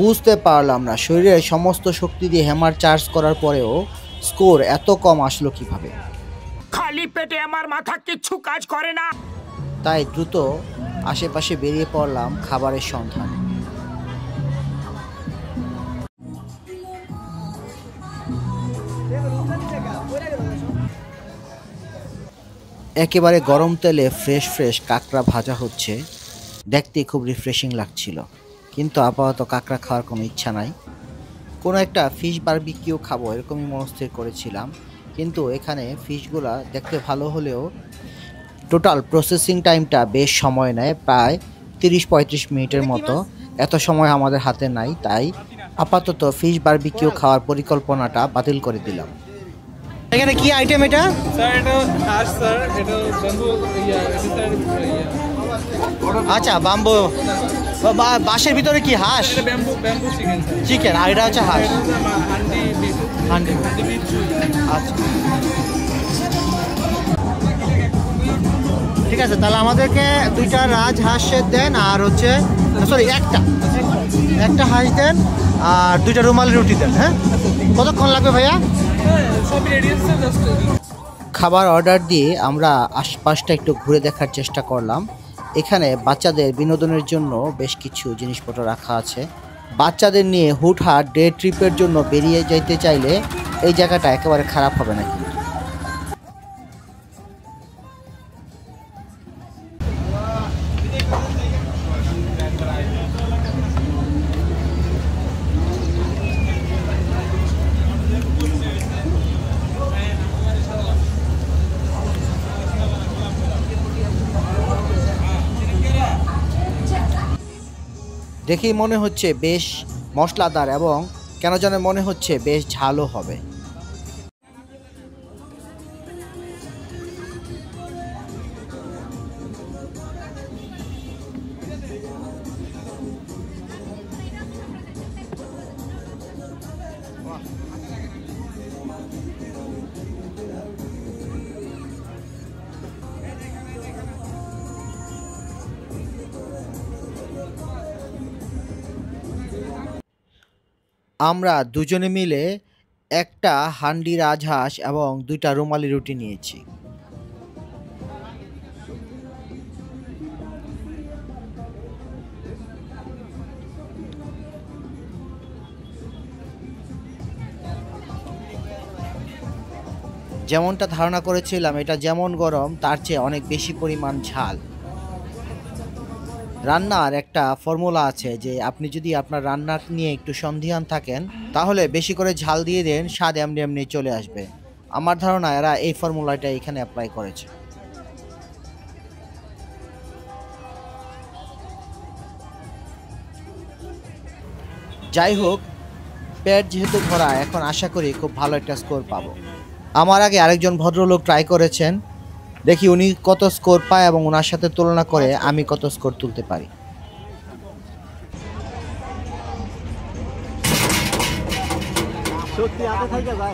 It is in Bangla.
বুঝতে পারলাম না শরীরের সমস্ত শক্তি দিয়ে হ্যামার চার্জ করার পরেও স্কোর এত কম আসলো কিভাবে। খালি পেটে আমার মাথা কিচ্ছু কাজ করে না। তাই দ্রুত আশেপাশে বেরিয়ে পড়লাম খাবারের সন্ধানে। একেবারে গরম তেলে ফ্রেশ ফ্রেশ কাঁকড়া ভাজা হচ্ছে, দেখতে খুব রিফ্রেশিং লাগছিল। কিন্তু আপাতত কাঁকড়া খাওয়ার কোনো ইচ্ছা নাই। কোনো একটা ফিশ বারবিকিউ খাবো এরকমই মনস্থির করেছিলাম, কিন্তু এখানে ফিশগুলা দেখতে ভালো হলেও টোটাল প্রসেসিং টাইমটা বেশ সময় নেয়, প্রায় 30-35 মিনিটের মতো। এত সময় আমাদের হাতে নাই, তাই আপাতত ফিশ বারবিকিউ খাওয়ার পরিকল্পনাটা বাতিল করে দিলাম। এখানে কি আইটেম এটা? স্যার এটা হাঁস স্যার, এটা ব্যাম্বু এটা স্যার আচ্ছা, বাম্বু বাঁশের ভিতরে কি হাঁস? এটা ব্যাম্বু চিকেন স্যার। চিকেন, আর এটা হচ্ছে হাঁস। হান্ডি বিফ। হান্ডি। বিফ। আচ্ছা, ঠিক আছে, তাহলে আমাদেরকে 2টা রাজহাঁসের দেন, আর হচ্ছে সরি একটা হাঁস দেন, আর 2টা রুমালি রুটি দেন। হ্যাঁ, কতক্ষণ লাগবে ভাইয়া? সব রেডি আছে জাস্ট। খাবার অর্ডার দিয়ে আমরা আশপাশটা একটু ঘুরে দেখার চেষ্টা করলাম। এখানে বাচ্চাদের বিনোদনের জন্য বেশ কিছু জিনিসপত্র রাখা আছে। বাচ্চাদের নিয়ে হুটহাট ডে ট্রিপের জন্য বেরিয়ে যেতে চাইলে এই জায়গাটা একেবারে খারাপ হবে না কিন্তু। দেখেই মনে হচ্ছে বেশ মশলাদার, এবং কেন যেন মনে হচ্ছে বেশ ঝালও হবে। আমরা দুজনে মিলে একটা হান্ডি রাজহাঁস এবং 2টা রুমালি রুটি নিয়েছি। যেমনটা ধারণা করেছিলাম, এটা যেমন গরম তার চেয়ে অনেক বেশি পরিমাণ ঝাল। রান্নার একটা ফর্মুলা আছে যে আপনি যদি আপনার রান্না নিয়ে একটু সন্দিহান থাকেন তাহলে বেশি করে ঝাল দিয়ে দেন, স্বাদ এমনি এমনি চলে আসবে। আমার ধারণা এরা এই ফর্মুলাটা এখানে অ্যাপ্লাই করেছে। যাই হোক, পেট যেহেতু ভরা, এখন আশা করি খুব ভালো একটা স্কোর পাবো। আমার আগে আরেকজন ভদ্রলোক ট্রাই করেছেন, দেখি উনি কত স্কোর পায় এবং ওনার সাথে তুলনা করে আমি কত স্কোর তুলতে পারি। সত্যি আগে থেকে ভাই।